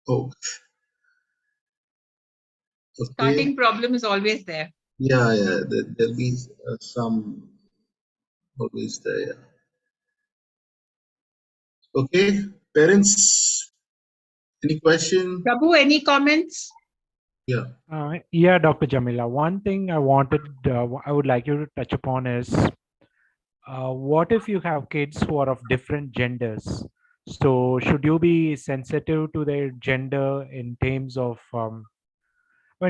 Oh, okay. Starting problem is always there. Yeah, yeah. There'll be some always there. Yeah. Okay, parents. Any question? Prabhu, any comments? Yeah. Yeah, Dr. Jamila. One thing I would like you to touch upon is what if you have kids who are of different genders? So, should you be sensitive to their gender in terms of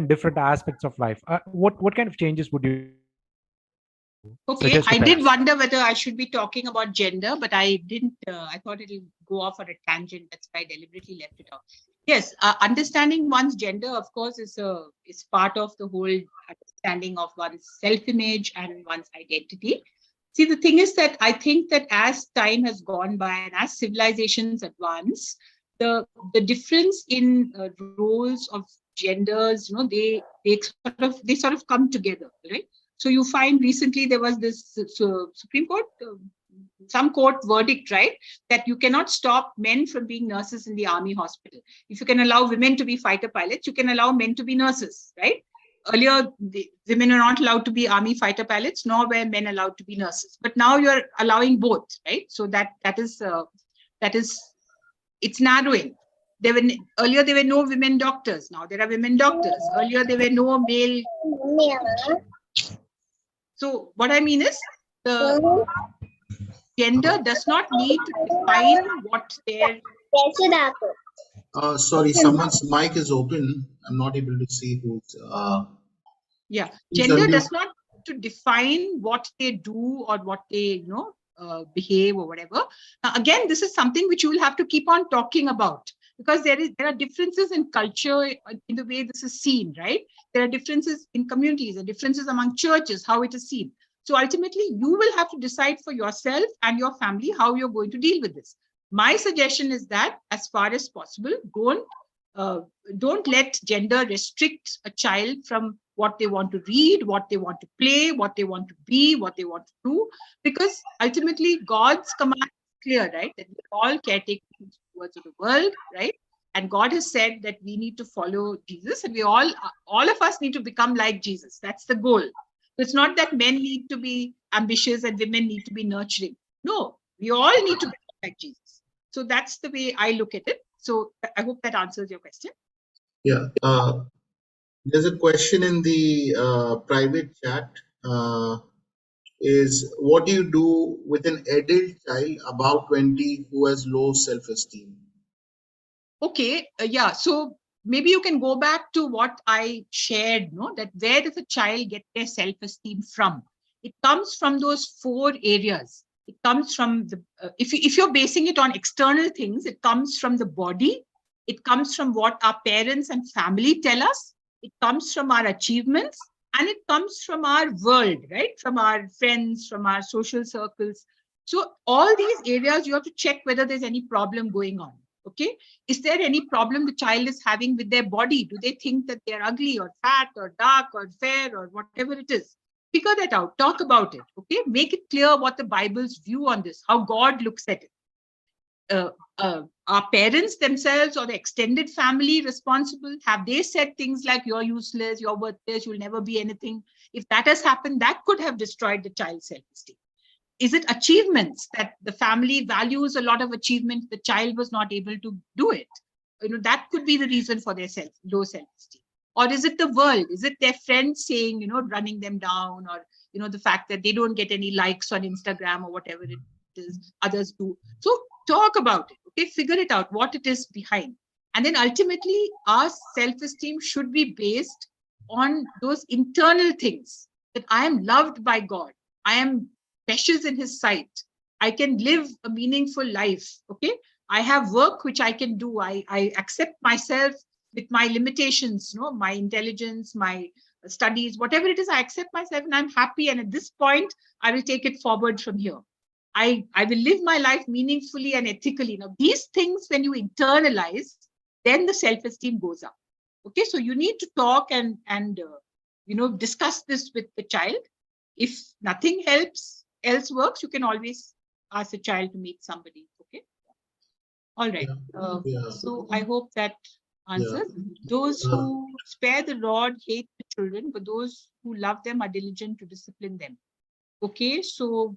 different aspects of life? What kind of changes would you Okay, suggest to I did parents? wonder whether I should be talking about gender, but I didn't. I thought it'll go off on a tangent. That's why I deliberately left it out. Yes, understanding one's gender, of course, is part of the whole understanding of one's self-image and one's identity. See, the thing is that I think that as time has gone by and as civilizations advance, the difference in roles of genders, they sort of come together, right? So you find recently there was this Supreme Court, some court verdict, right, that you cannot stop men from being nurses in the army hospital. If you can allow women to be fighter pilots, you can allow men to be nurses, right? Earlier, the women are not allowed to be army fighter pilots, nor were men allowed to be nurses. But now you're allowing both, right? So that is it's narrowing. Earlier there were no women doctors. Now there are women doctors. Earlier there were no male. So what I mean is the gender does not need to define what their. Sorry, someone's mic is open. I'm not able to see who's. Yeah, Please gender unmute. does not to define what they do or what they behave or whatever. Now, again, this is something which you will have to keep on talking about, because there are differences in culture in the way this is seen, right? There are differences in communities, there are differences among churches, how it is seen. So ultimately, you will have to decide for yourself and your family how you're going to deal with this. My suggestion is that, as far as possible, uh, don't let gender restrict a child from what they want to read, what they want to play, what they want to be, what they want to do, because ultimately God's command is clear, right? That we're all caretakers towards the world, right? And God has said that we need to follow Jesus, and we all of us need to become like Jesus. That's the goal. It's not that men need to be ambitious and women need to be nurturing. No, we all need to become like Jesus. So that's the way I look at it. So I hope that answers your question. Yeah. There's a question in the private chat. Is what do you do with an adult child about 20 who has low self-esteem? Okay, yeah. So maybe you can go back to what I shared, no? That where does a child get their self-esteem from? It comes from those four areas. It comes from the if you're basing it on external things, it comes from the body. It comes from what our parents and family tell us. It comes from our achievements, and it comes from our world, right? From our friends, from our social circles. So all these areas you have to check whether there's any problem going on. Okay, is there any problem the child is having with their body? Do they think that they're ugly or fat or dark or fair or whatever it is? Figure that out. Talk about it. Okay, make it clear what the Bible's view on this, how God looks at it. Are parents themselves or the extended family responsible? Have they said things like you're useless, you're worthless, you'll never be anything? If that has happened, that could have destroyed the child's self-esteem. Is it achievements that the family values a lot of achievement, the child was not able to do it? That could be the reason for their low self-esteem. Or is it the world? Is it their friends saying, running them down, or the fact that they don't get any likes on Instagram or whatever it is others do? So talk about it. Okay, figure it out what it is behind. And then ultimately our self-esteem should be based on those internal things, that I am loved by God, I am precious in his sight, I can live a meaningful life. Okay, I have work which I can do, I accept myself with my limitations, my intelligence, my studies, whatever it is, I accept myself and I'm happy, and at this point I will take it forward from here. I will live my life meaningfully and ethically. Now these things, when you internalize, then the self-esteem goes up. Okay, so you need to talk and discuss this with the child. If nothing else works, you can always ask the child to meet somebody. Okay, all right. Yeah. So I hope that Yeah. answers. Those Uh, who spare the rod hate the children, but those who love them are diligent to discipline them. Okay, so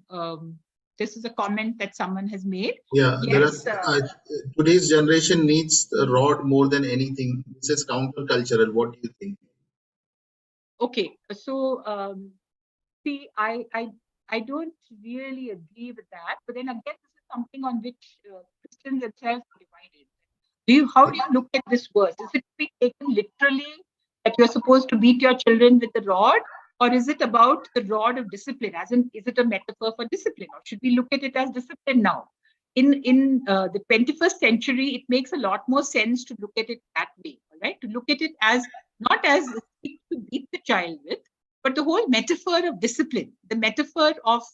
this is a comment that someone has made. yeah. There are Yes, today's generation needs the rod more than anything. This is countercultural. What do you think? okay. So see, I don't really agree with that. But then again, this is something on which Christians themselves are divided. How do you look at this verse? Is it to be taken literally that you're supposed to beat your children with the rod, or is it about the rod of discipline? As in, is it a metaphor for discipline, or should we look at it as discipline now? In the 21st century, it makes a lot more sense to look at it that way. All right, to look at it as not as a stick to beat the child with, but the whole metaphor of discipline, the metaphor of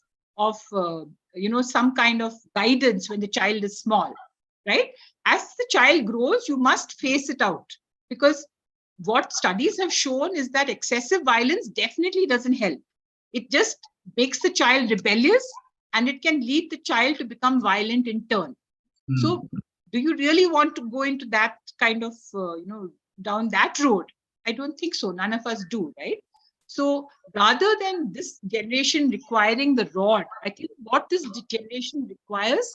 some kind of guidance when the child is small, right? As the child grows, you must face it out, because what studies have shown is that excessive violence definitely doesn't help. It just makes the child rebellious, and it can lead the child to become violent in turn. Hmm. So do you really want to go into that kind of down that road? I don't think so. None of us do, right? So rather than this generation requiring the rod, I think what this generation requires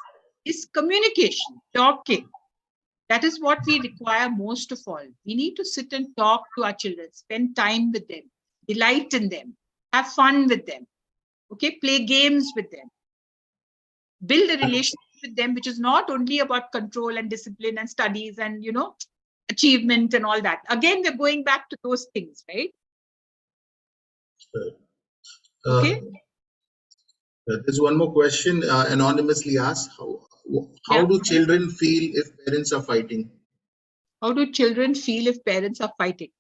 is communication, talking. That is what we require most of all. We need to sit and talk to our children, spend time with them, delight in them, have fun with them, okay, play games with them, build a relationship with them, which is not only about control and discipline and studies and achievement and all that. Again, we're going back to those things, right? Uh, Okay. there's one more question anonymously asked. How Yeah. do children feel if parents are fighting? How do children feel if parents are fighting?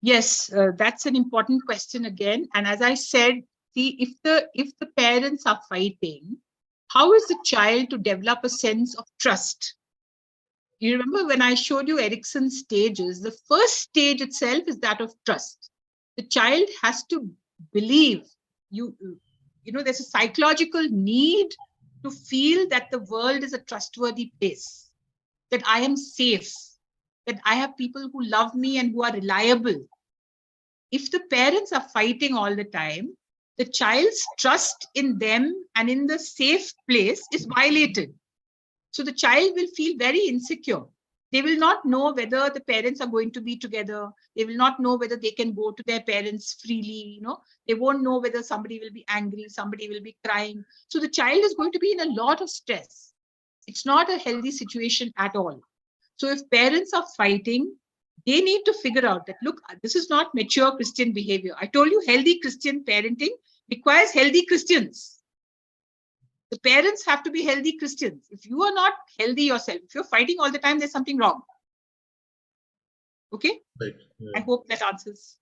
Yes, that's an important question again. And as I said, see, if the parents are fighting, how is the child to develop a sense of trust? You remember when I showed you Erickson's stages, the first stage itself is that of trust. The child has to believe you, there's a psychological need to feel that the world is a trustworthy place, that I am safe, that I have people who love me and who are reliable. If the parents are fighting all the time, the child's trust in them and in the safe place is violated. So the child will feel very insecure. They will not know whether the parents are going to be together. They will not know whether they can go to their parents freely. They won't know whether somebody will be angry, somebody will be crying. So the child is going to be in a lot of stress. It's not a healthy situation at all. So if parents are fighting, they need to figure out that, look, this is not mature Christian behavior. I told you healthy Christian parenting requires healthy Christians. The parents have to be healthy Christians. If you are not healthy yourself, if you're fighting all the time, there's something wrong. Okay? Right. I hope that answers.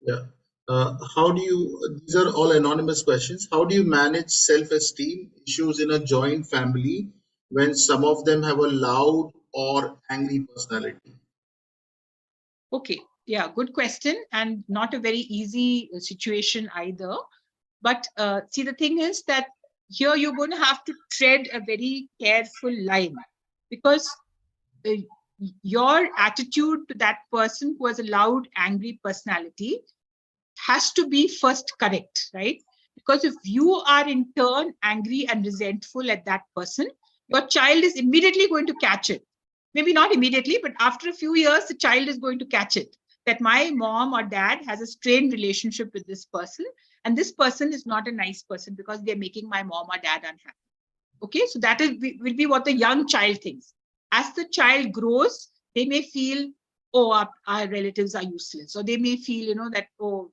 Yeah. How do you, these are all anonymous questions. How do you manage self-esteem issues in a joint family when some of them have a loud or angry personality? Okay. Yeah, good question. And not a very easy situation either. But see, the thing is that here you're going to have to tread a very careful line, because uh, your attitude to that person who has a loud, angry personality has to be first correct, right? Because if you are in turn angry and resentful at that person, your child is immediately going to catch it. Maybe not immediately, but after a few years, the child is going to catch it that my mom or dad has a strained relationship with this person, and this person is not a nice person because they're making my mom or dad unhappy. Okay, so that will be what the young child thinks. As the child grows, they may feel, oh, our relatives are useless, or they may feel, that, oh,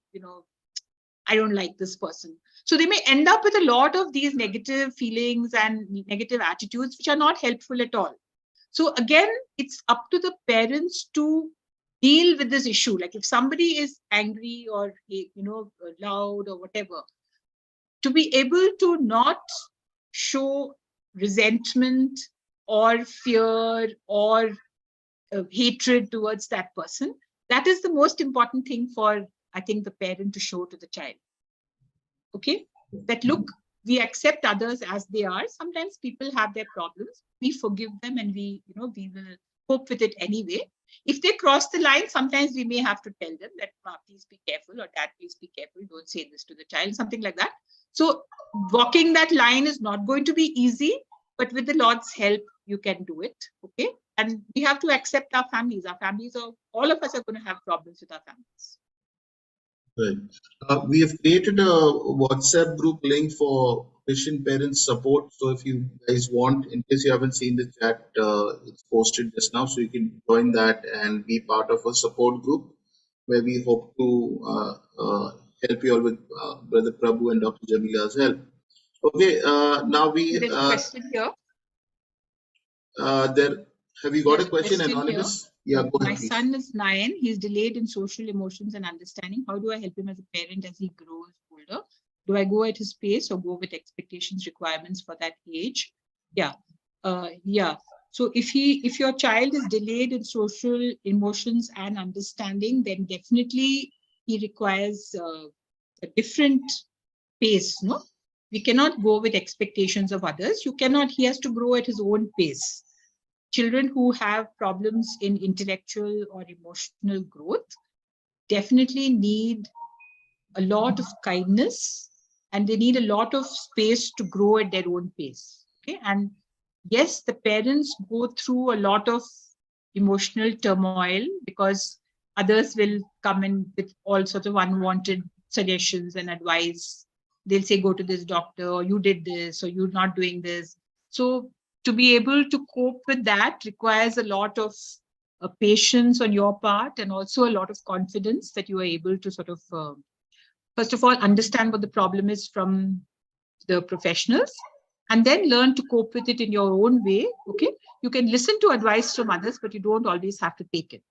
I don't like this person. So they may end up with a lot of these negative feelings and negative attitudes, which are not helpful at all. So again, it's up to the parents to deal with this issue. Like if somebody is angry or loud or whatever, to be able to not show resentment or fear or hatred towards that person, that is the most important thing for, I think, the parent to show to the child. Okay, that look, we accept others as they are. Sometimes people have their problems, we forgive them, and we will cope with it anyway. If they cross the line, sometimes we may have to tell them that, Ma, please be careful, or Dad, please be careful. Don't say this to the child, something like that. So walking that line is not going to be easy, but with the Lord's help, you can do it. Okay. And we have to accept our families. Our families are, all of us are going to have problems with our families. Right. We have created a WhatsApp group link for Christian parents support. So if you guys want, in case you haven't seen the chat, it's posted just now, so you can join that and be part of a support group where we hope to help you all with Brother Prabhu and Dr. Jamila's help. Okay, now we There's a question here. there. Have you got There's a question, here. Anonymous? Yeah, go My ahead, please. son is 9. He's delayed in social emotions and understanding. How do I help him as a parent as he grows older? Do I go at his pace or go with expectations, requirements for that age? Yeah. Yeah. So if your child is delayed in social emotions and understanding, then definitely he requires a different pace. No, we cannot go with expectations of others. He has to grow at his own pace. Children who have problems in intellectual or emotional growth definitely need a lot of kindness, and they need a lot of space to grow at their own pace. Okay. And yes, the parents go through a lot of emotional turmoil because others will come in with all sorts of unwanted suggestions and advice. They'll say, go to this doctor, or you did this, or you're not doing this. So to be able to cope with that requires a lot of patience on your part, and also a lot of confidence that you are able to sort of first of all, understand what the problem is from the professionals, and then learn to cope with it in your own way. Okay. You can listen to advice from others, but you don't always have to take it.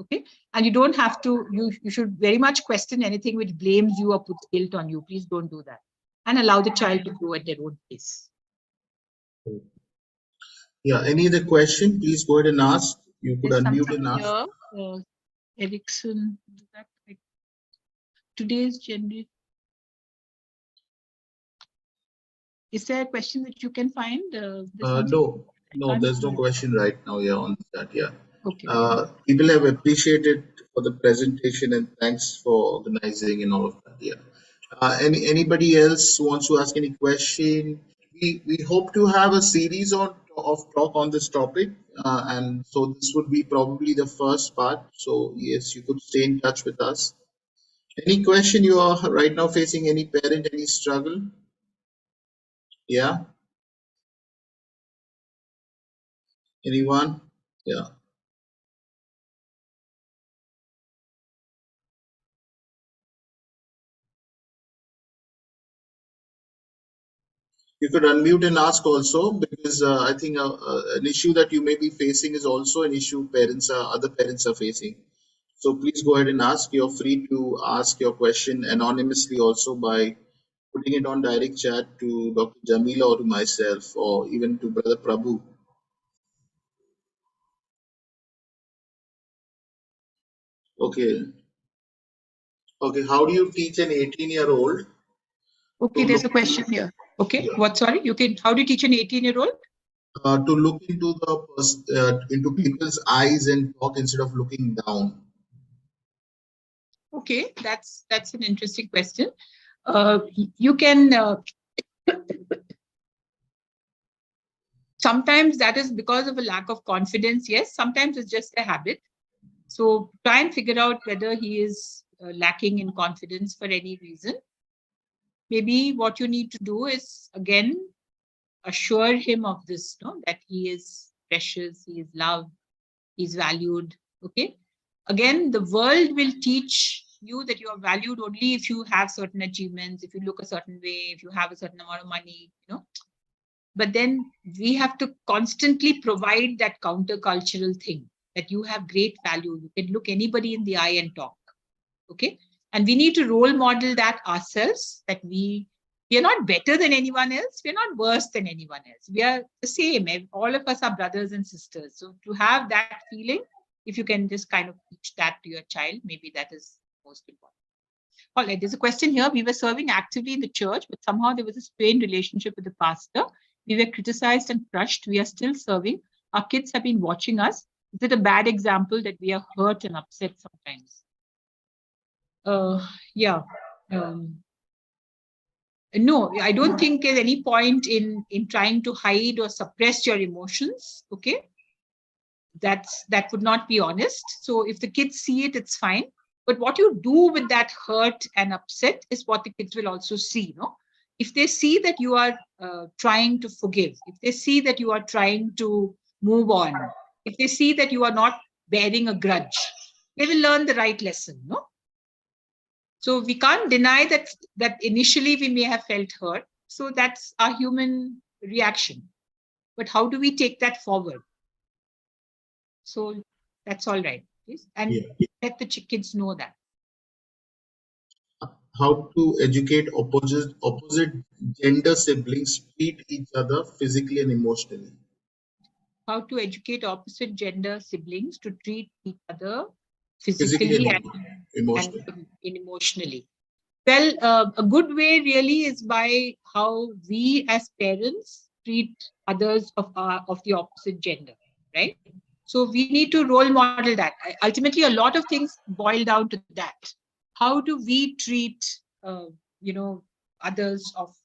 Okay. And you don't have to, you should very much question anything which blames you or puts guilt on you. Please don't do that. And allow the child to grow at their own pace. Yeah, any other question? Please go ahead and ask. You could There's unmute something and ask. here, Erickson, today's gender. Is there a question that you can find? No, there's no question right now. Yeah, on that. Yeah. Okay. People have appreciated for the presentation, and thanks for organizing and all of that. Yeah. Anybody else who wants to ask any question? We hope to have a series of talk on this topic, and so this would be probably the first part. So yes, you could stay in touch with us. Any question you are right now facing? Any parent, any struggle? Yeah. Anyone? Yeah. You could unmute and ask also, because I think an issue that you may be facing is also an issue other parents are facing. So please go ahead and ask. You're free to ask your question anonymously also by putting it on direct chat to Dr. Jamila or to myself, or even to Brother Prabhu. Okay. Okay. How do you teach an 18-year-old? Okay, there's a question here. Okay, yeah. What? Sorry, you can. How do you teach an 18-year-old? To look into people's eyes and talk instead of looking down. Okay, that's an interesting question. You can. Sometimes that is because of a lack of confidence. Yes, sometimes it's just a habit. So try and figure out whether he is lacking in confidence for any reason. Maybe what you need to do is, again, assure him of this, that he is precious, he is loved, he's valued. Okay. Again, the world will teach you that you are valued only if you have certain achievements, if you look a certain way, if you have a certain amount of money, But then we have to constantly provide that countercultural thing that you have great value. You can look anybody in the eye and talk. Okay. And we need to role model that ourselves, that we are not better than anyone else. We're not worse than anyone else. We are the same. All of us are brothers and sisters. So to have that feeling, if you can just kind of teach that to your child, maybe that is most important. All right, there's a question here. We were serving actively in the church, but somehow there was a strained relationship with the pastor. We were criticized and crushed. We are still serving. Our kids have been watching us. Is it a bad example that we are hurt and upset sometimes? Yeah. No, I don't think there's any point in trying to hide or suppress your emotions. Okay, that would not be honest. So if the kids see it, it's fine. But what you do with that hurt and upset is what the kids will also see. No, if they see that you are trying to forgive, if they see that you are trying to move on, if they see that you are not bearing a grudge, they will learn the right lesson. No, so we can't deny that initially we may have felt hurt. So that's our human reaction. But how do we take that forward? So that's all right. Please. And Yeah. let the kids know that. How to educate opposite gender siblings treat each other physically and emotionally. How to educate opposite gender siblings to treat each other Physically physically and and emotionally. emotionally. Well, a good way really is by how we as parents treat others of the opposite gender, right? So we need to role model that. Ultimately, a lot of things boil down to that. How do we treat, you know, others of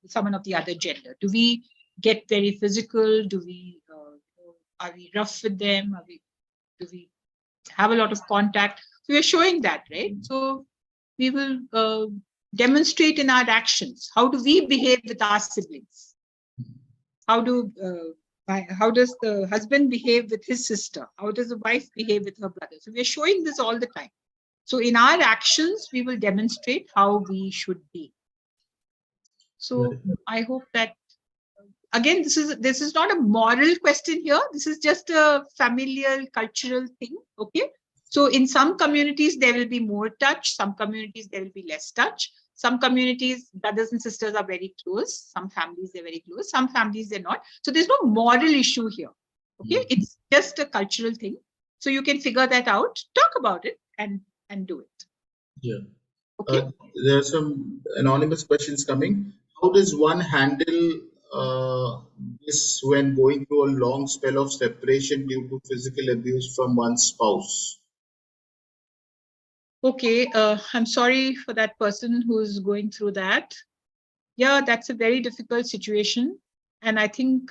someone of the other gender? Do we get very physical? Do we are we rough with them? Do we have a lot of contact? So we're showing that, right? So we will demonstrate in our actions. How do we behave with our siblings? How does the husband behave with his sister? How does the wife behave with her brother? So we're showing this all the time. So in our actions, we will demonstrate how we should be. So I hope that, again, this is not a moral question here. This is just a familial, cultural thing. Okay. So in some communities, there will be more touch. Some communities, there will be less touch. Some communities, brothers and sisters are very close. Some families, they're very close. Some families, they're not. So there's no moral issue here. Okay. It's just a cultural thing. So you can figure that out, talk about it, and do it. Yeah. Okay. There are some anonymous questions coming. How does one handle this when going through a long spell of separation due to physical abuse from one's spouse? Okay, I'm sorry for that person who's going through that. Yeah, that's a very difficult situation. And I think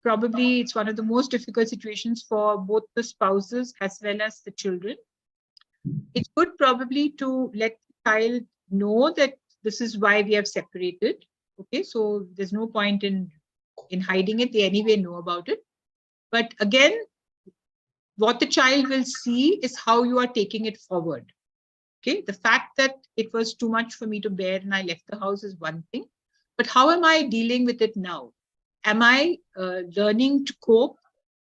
probably it's one of the most difficult situations for both the spouses as well as the children. It's good probably to let the child know that this is why we have separated. Okay, so there's no point in hiding it. They anyway know about it. But again, what the child will see is how you are taking it forward. Okay, the fact that it was too much for me to bear and I left the house is one thing. But how am I dealing with it now? Am I learning to cope?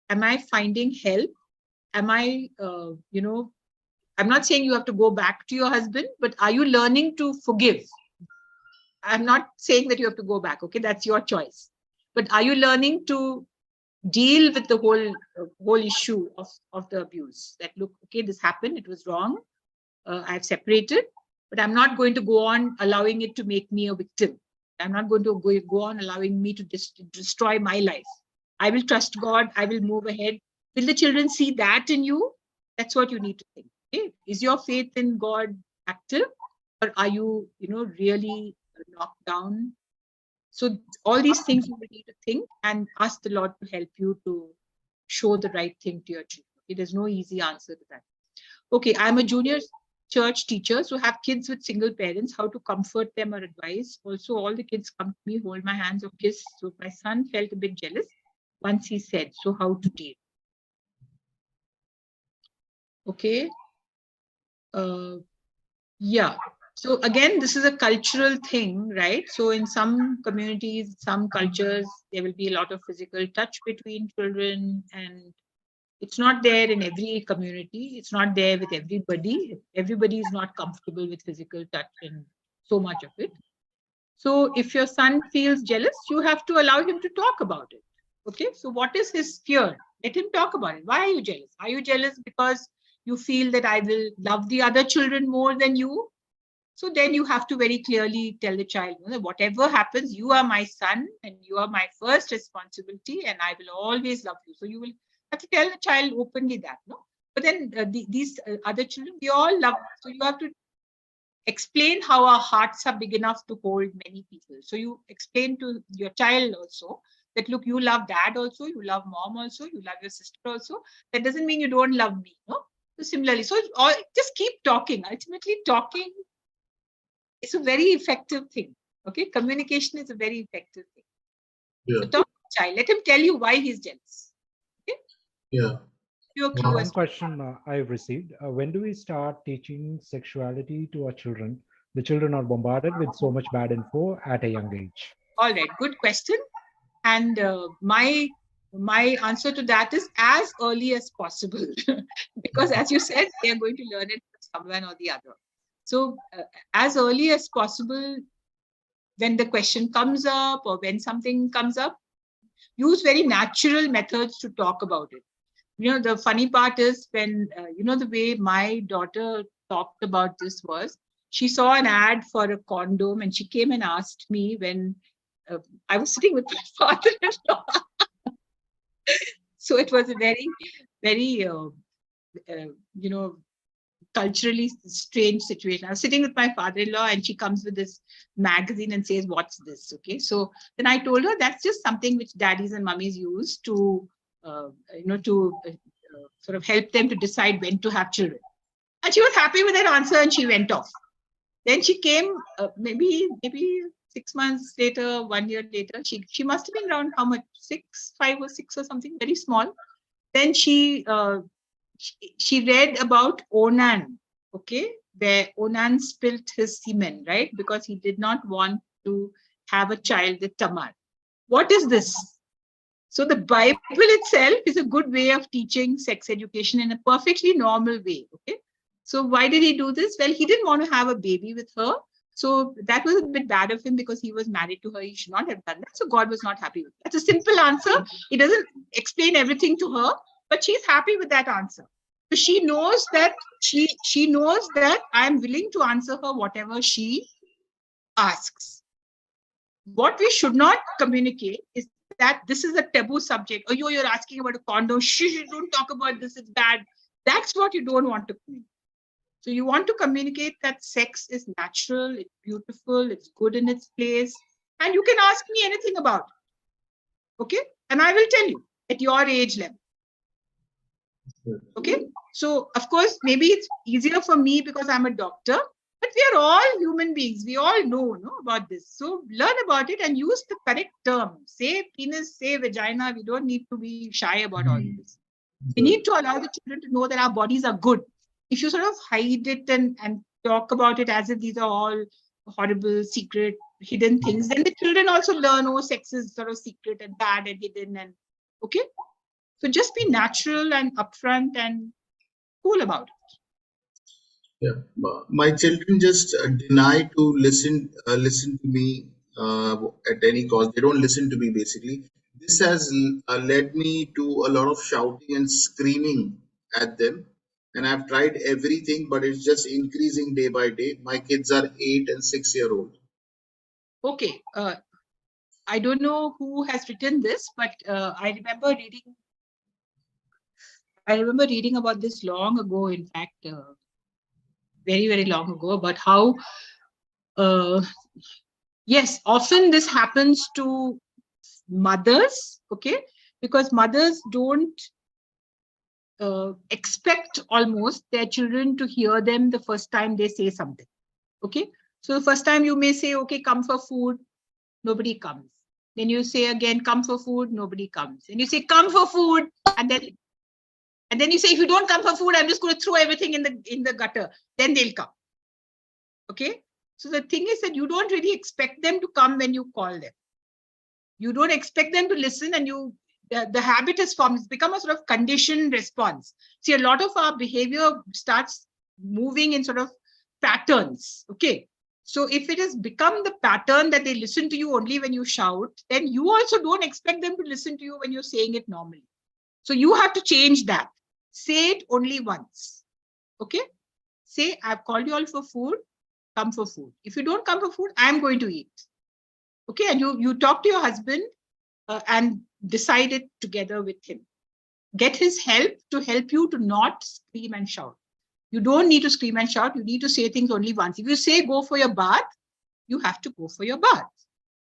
Am I finding help? Am I, I'm not saying you have to go back to your husband, but are you learning to forgive? I'm not saying that you have to go back. Okay, that's your choice. But are you learning to deal with the whole issue of the abuse? That look, okay, this happened. It was wrong. I've separated, but I'm not going to go on allowing it to make me a victim. I'm not going to go on allowing me to destroy my life. I will trust God. I will move ahead. Will the children see that in you? That's what you need to think. Okay? Is your faith in God active, or are you, really knocked down? So all these things you will need to think and ask the Lord to help you to show the right thing to your children. Okay? There's no easy answer to that. Okay, I'm a junior church teacher, so have kids with single parents, how to comfort them or advise. Also, all the kids come to me, hold my hands or kiss. So my son felt a bit jealous once he said, so how to deal? Okay. Yeah. So again, this is a cultural thing, right? So in some communities, some cultures, there will be a lot of physical touch between children, and it's not there in every community. It's not there with everybody. Everybody is not comfortable with physical touch and so much of it. So if your son feels jealous, you have to allow him to talk about it. Okay. So what is his fear? Let him talk about it. Why are you jealous? Are you jealous because you feel that I will love the other children more than you? So then you have to very clearly tell the child, whatever happens, you are my son and you are my first responsibility and I will always love you. So you will have to tell the child openly that, no? But then these other children, we all love. So you have to explain how our hearts are big enough to hold many people. So you explain to your child also that, look, you love dad also, you love mom also, you love your sister also. That doesn't mean you don't love me, no? So similarly, so just keep talking. Ultimately, talking is a very effective thing. Okay, communication is a very effective thing. Yeah. So talk to the child. Let him tell you why he's jealous. Okay. Yeah. Your Yeah. clue One as question I've received: when do we start teaching sexuality to our children? The children are bombarded with so much bad info at a young age. all right. Good question. And my answer to that is as early as possible, because as you said, they are going to learn it from someone or the other. So as early as possible, when the question comes up or when something comes up, use very natural methods to talk about it. You know, the funny part is when, the way my daughter talked about this was, she saw an ad for a condom and she came and asked me when I was sitting with my father-in-law. So it was a very, very, you know, culturally strange situation. I was sitting with my father-in-law and she comes with this magazine and says, "What's this?" Okay, so then I told her that's just something which daddies and mummies use to, sort of help them to decide when to have children. And she was happy with that answer and she went off. Then she came maybe 6 months later, 1 year later. She must have been around how much, 5 or 6 or something, very small. Then she read about Onan, okay, where Onan spilt his semen, right, because he did not want to have a child with Tamar. What is this? So the Bible itself is a good way of teaching sex education in a perfectly normal way, okay? So why did he do this? Well, he didn't want to have a baby with her. So that was a bit bad of him because he was married to her. He should not have done that. So God was not happy with it. That's a simple answer. He doesn't explain everything to her, but she's happy with that answer. So she knows that she knows that I'm willing to answer her whatever she asks. What we should not communicate is that this is a taboo subject. Oh, you're asking about a condom. Shh, don't talk about this. It's bad. That's what you don't want to communicate. So you want to communicate that sex is natural, it's beautiful, it's good in its place, and you can ask me anything about it. Okay? And I will tell you at your age level. Okay? So, of course, maybe it's easier for me because I'm a doctor, but we are all human beings. We all know about this. So learn about it and use the correct term. Say penis, say vagina. We don't need to be shy about all this. We need to allow the children to know that our bodies are good. If you sort of hide it and talk about it as if these are all horrible, secret, hidden things, then the children also learn, oh, sex is sort of secret and bad and hidden. And okay. So just be natural and upfront and cool about it. Yeah, my children just deny to listen to me at any cost. They don't listen to me basically. This has led me to a lot of shouting and screaming at them, and I've tried everything, but it's just increasing day by day. My kids are 8 and 6 year old. Okay. I don't know who has written this, but I remember reading about this long ago. In fact, very, very long ago, about how yes, often this happens to mothers, okay, because mothers don't expect almost their children to hear them the first time they say something, okay. So the first time you may say, okay, come for food, nobody comes. Then you say again, come for food, nobody comes. And you say, come for food, and then you say, if you don't come for food, I'm just going to throw everything in the gutter. Then they'll come. Okay. So the thing is that you don't really expect them to come when you call them. You don't expect them to listen, and the habit has formed. It's become a sort of conditioned response. See, a lot of our behavior starts moving in sort of patterns. Okay. So if it has become the pattern that they listen to you only when you shout, then you also don't expect them to listen to you when you're saying it normally. So you have to change that. Say it only once. Okay. Say, I've called you all for food. Come for food. If you don't come for food, I'm going to eat. Okay. And you talk to your husband and decide it together with him. get his help to help you to not scream and shout. You don't need to scream and shout. You need to say things only once. If you say go for your bath, you have to go for your bath.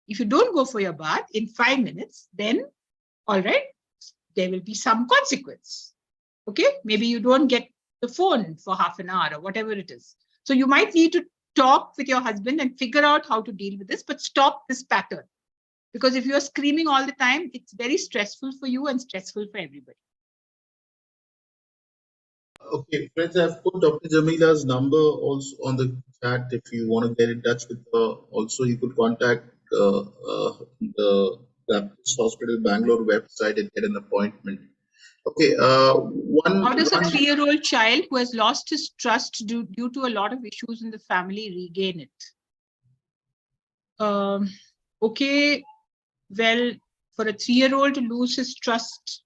If you don't go for your bath in 5 minutes, then all right, there will be some consequence. Okay, maybe you don't get the phone for half an hour or whatever it is. So you might need to talk with your husband and figure out how to deal with this, but stop this pattern. Because if you're screaming all the time, it's very stressful for you and stressful for everybody. Okay, friends, I've put Dr. Jamila's number also on the chat if you want to get in touch with her. Also, you could contact the Baptist Hospital Bangalore website and get an appointment. Okay, How does a 3-year-old child who has lost his trust due to a lot of issues in the family regain it? Okay, well, for a 3-year-old to lose his trust,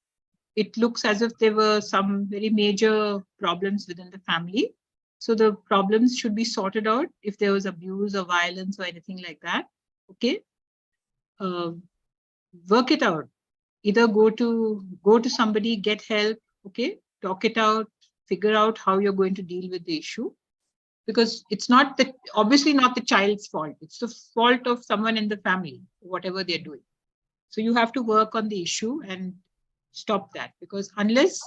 it looks as if there were some very major problems within the family. So the problems should be sorted out if there was abuse or violence or anything like that. Okay, work it out. Either go to somebody, get help. Okay, talk it out, figure out how you're going to deal with the issue, because it's not obviously not the child's fault. It's the fault of someone in the family, whatever they're doing. So you have to work on the issue and stop that, because unless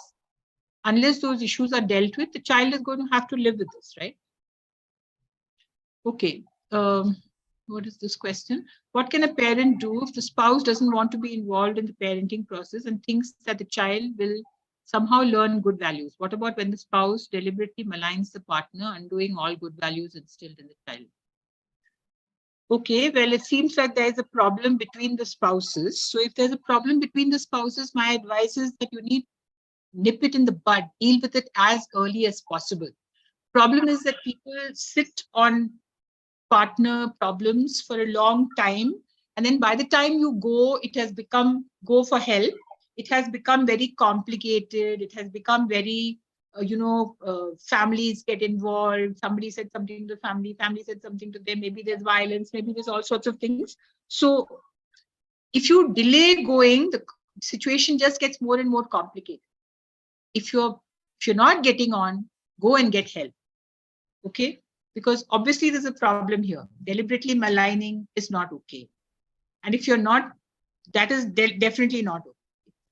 those issues are dealt with, the child is going to have to live with this, right? Okay. What is this question? What can a parent do if the spouse doesn't want to be involved in the parenting process and thinks that the child will somehow learn good values? What about when the spouse deliberately maligns the partner, undoing all good values instilled in the child? Okay, well, it seems like there's a problem between the spouses. So if there's a problem between the spouses, my advice is that you need to nip it in the bud, deal with it as early as possible. Problem is that people sit on partner problems for a long time, and then by the time you go, it has become go for help. It has become very complicated. It has become very families get involved. Somebody said something to the family said something to them. Maybe there's violence, maybe there's all sorts of things. So if you delay going, the situation just gets more and more complicated. If you're not getting on, go and get help. Okay, because obviously there's a problem here. Deliberately maligning is not okay. And if you're not, that is definitely not okay.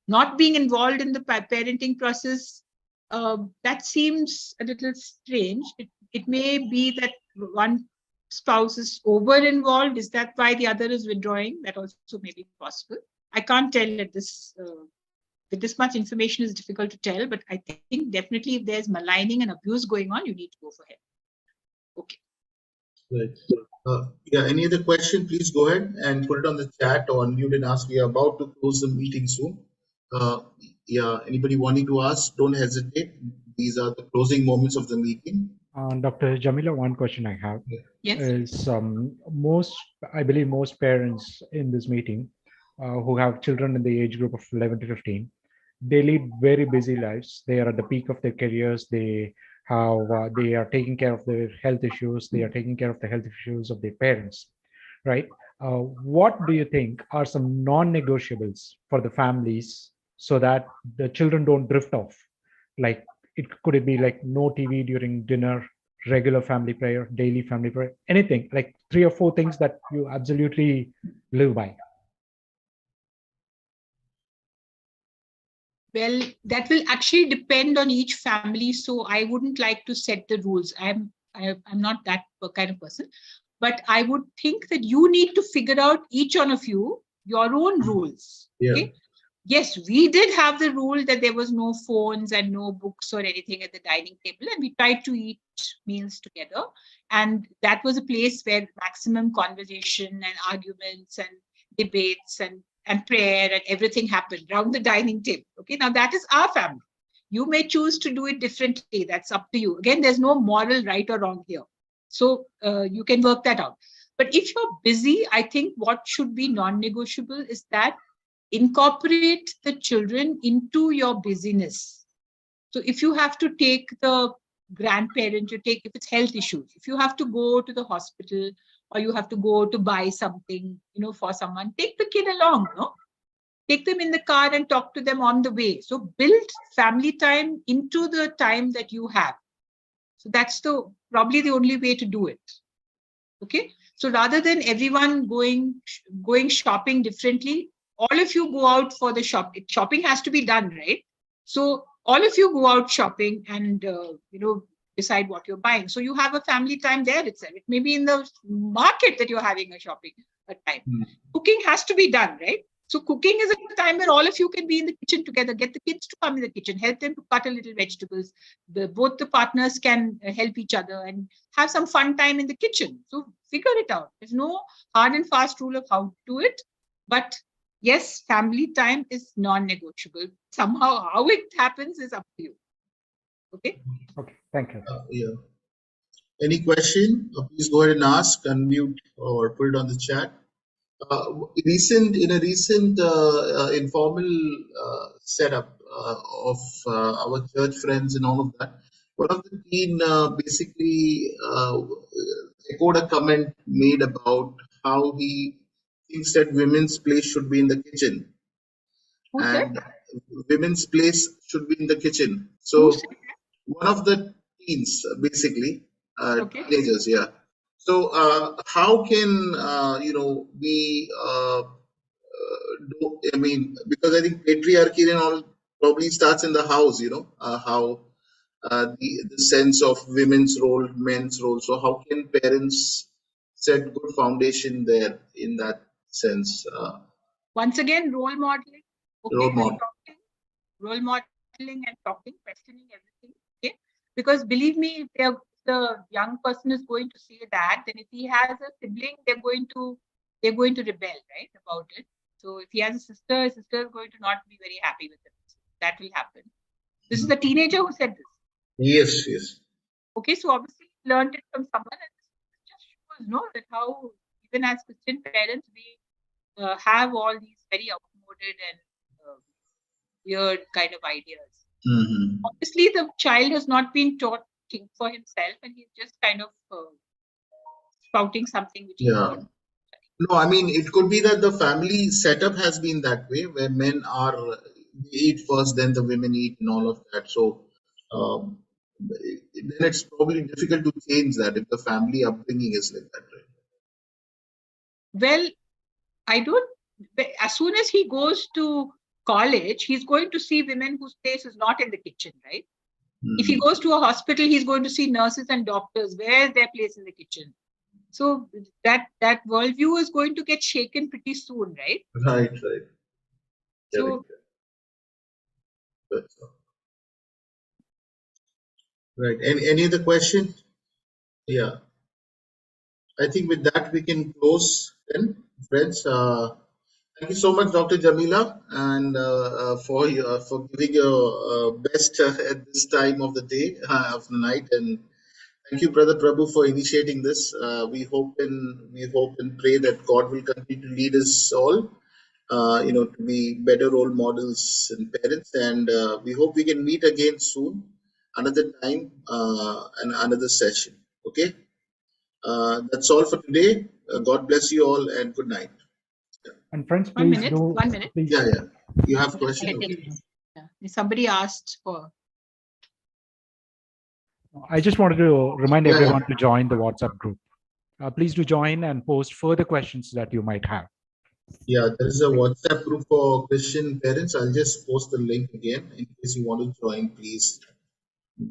Not being involved in the parenting process, that seems a little strange. It may be that one spouse is over involved. Is that why the other is withdrawing? That also may be possible. I can't tell at this, with this much information is difficult to tell, but I think definitely if there's maligning and abuse going on, you need to go for help. Okay. Right. Yeah, any other question, please go ahead and put it on the chat or unmute and ask. We are about to close the meeting soon. Yeah, anybody wanting to ask, don't hesitate. These are the closing moments of the meeting. Dr. Jamila, one question I have is I believe most parents in this meeting who have children in the age group of 11 to 15, they lead very busy lives. They are at the peak of their careers. They are taking care of their health issues. They are taking care of the health issues of their parents, right? What do you think are some non-negotiables for the families so that the children don't drift off? Like, could it be like no TV during dinner, regular family prayer, daily family prayer, anything, like 3 or 4 things that you absolutely live by? Well, that will actually depend on each family. So I wouldn't like to set the rules. I'm not that kind of person. But I would think that you need to figure out, each one of you, your own rules. Yeah. Okay. Yes, we did have the rule that there was no phones and no books or anything at the dining table, and we tried to eat meals together. And that was a place where maximum conversation and arguments and debates and prayer and everything happened around the dining table. Okay, now that is our family. You may choose to do it differently. That's up to you. Again, there's no moral right or wrong here. So you can work that out. But if you're busy, I think what should be non-negotiable is that incorporate the children into your busyness. So if you have to take the grandparent, if it's health issues, if you have to go to the hospital or you have to go to buy something, for someone, take the kid along, no? take them in the car and talk to them on the way. So build family time into the time that you have. So that's probably the only way to do it. Okay. So rather than everyone going shopping differently, all of you go out for the shopping has to be done, right? So all of you go out shopping and decide what you're buying. So you have a family time there itself. It may be in the market that you're having a shopping time. Cooking has to be done, right? So cooking is a time where all of you can be in the kitchen together. Get the kids to come in the kitchen, help them to cut a little vegetables. Both the partners can help each other and have some fun time in the kitchen. So figure it out. There's no hard and fast rule of how to do it. But yes, family time is non-negotiable. Somehow how it happens is up to you. Okay? Okay, thank you. Yeah. Any question? Please go ahead and ask, unmute, or put it on the chat. In a recent informal setup of our church friends and all of that, one of the teen basically echoed a comment made about how he thinks that women's place should be in the kitchen. Who said? And women's place should be in the kitchen. Who So said that? one of the teens, basically, Okay. teenagers, yeah. So how can we do? I mean, because I think patriarchy and all probably starts in the house. How the sense of women's role, men's role. So how can parents set good foundation there in that sense? Once again, role modeling. Okay, Role and model. talking. Role modeling and talking, questioning everything. Okay, because believe me, if the young person is going to see that, then if he has a sibling, they're going to rebel, right, about it. So if he has a sister is going to not be very happy with him. That will happen. This is the teenager who said this. Yes, yes. Okay, so obviously he learned it from someone, and this just shows, no, that how even as Christian parents we have all these very outmoded and weird kind of ideas. Mm-hmm. Obviously, the child has not been taught to think for himself, and he's just kind of spouting something which he heard. No, I mean, it could be that the family setup has been that way, where men they eat first, then the women eat, and all of that. So then it's probably difficult to change that if the family upbringing is like that, right? Well, I don't. As soon as he goes to college, he's going to see women whose place is not in the kitchen, right? If he goes to a hospital, he's going to see nurses and doctors. Where is their place in the kitchen? So that worldview is going to get shaken pretty soon, right? Right. So, right. Any other question? Yeah. I think with that we can close then, friends. Thank you so much, Dr. Jamila, and for giving your best at this time of the day, of the night, and thank you, Brother Prabhu, for initiating this. We hope and pray that God will continue to lead us all, to be better role models and parents. And we hope we can meet again soon, another time, and another session. Okay. That's all for today. God bless you all, and good night. And friends, One please minute, do. 1 minute. Please. Yeah. You have a question? Okay. Yeah. Somebody asked for. I just wanted to remind Yeah. everyone to join the WhatsApp group. Please do join and post further questions that you might have. Yeah, there is a WhatsApp group for Christian parents. I'll just post the link again. In case you want to join, please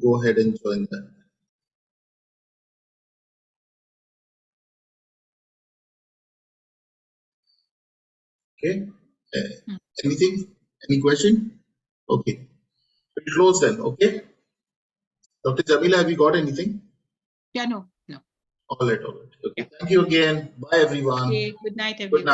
go ahead and join that. Okay. Anything? Any question? Okay. We'll close then. Okay. Dr. Jamila, have you got anything? Yeah, no. All right. Okay. Thank you again. Bye, everyone. Okay. Good night, Good everyone. night.